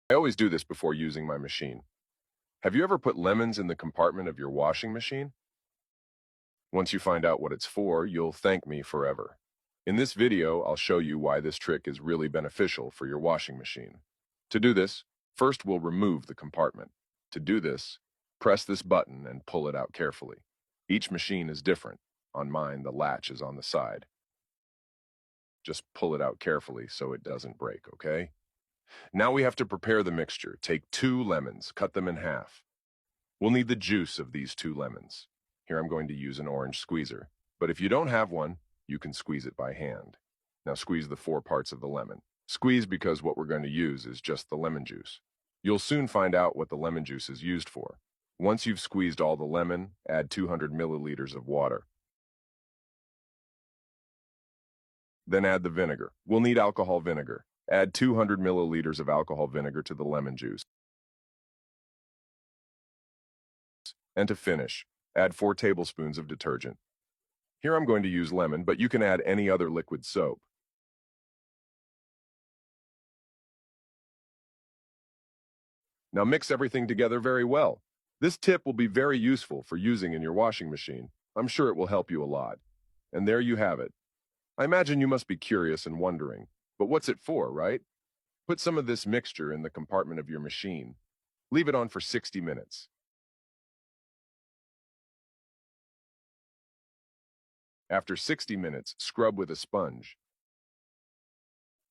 I always do this before using my machine. Have you ever put lemons in the compartment of your washing machine? Once you find out what it's for, you'll thank me forever. In this video, I'll show you why this trick is really beneficial for your washing machine. To do this, first we'll remove the compartment. To do this, press this button and pull it out carefully. Each machine is different. On mine, the latch is on the side. Just pull it out carefully so it doesn't break, okay? Now we have to prepare the mixture. Take 2 lemons, cut them in half. We'll need the juice of these 2 lemons. Here I'm going to use an orange squeezer, but if you don't have one, you can squeeze it by hand. Now squeeze the 4 parts of the lemon. Squeeze because what we're going to use is just the lemon juice. You'll soon find out what the lemon juice is used for. Once you've squeezed all the lemon, add 200 milliliters of water. Then add the vinegar. We'll need alcohol vinegar. Add 200 milliliters of alcohol vinegar to the lemon juice. And to finish, add 4 tablespoons of detergent. Here I'm going to use lemon, but you can add any other liquid soap. Now mix everything together very well. This tip will be very useful for using in your washing machine. I'm sure it will help you a lot. And there you have it. I imagine you must be curious and wondering, but what's it for, right? Put some of this mixture in the compartment of your machine. Leave it on for 60 minutes. After 60 minutes, scrub with a sponge.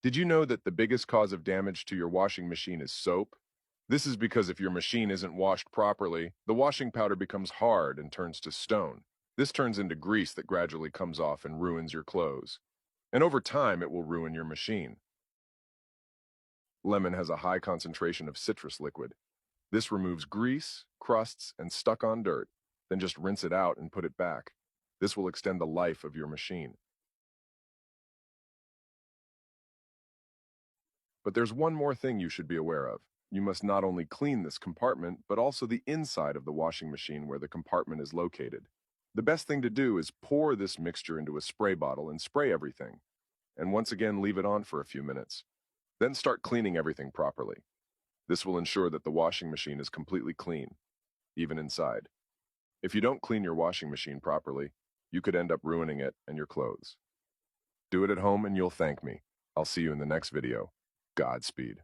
Did you know that the biggest cause of damage to your washing machine is soap? This is because if your machine isn't washed properly, the washing powder becomes hard and turns to stone. This turns into grease that gradually comes off and ruins your clothes. And over time, it will ruin your machine. Lemon has a high concentration of citrus liquid. This removes grease, crusts, and stuck-on dirt. Then just rinse it out and put it back. This will extend the life of your machine. But there's one more thing you should be aware of. You must not only clean this compartment, but also the inside of the washing machine where the compartment is located. The best thing to do is pour this mixture into a spray bottle and spray everything. And once again, leave it on for a few minutes. Then start cleaning everything properly. This will ensure that the washing machine is completely clean, even inside. If you don't clean your washing machine properly, you could end up ruining it and your clothes. Do it at home and you'll thank me. I'll see you in the next video. Godspeed.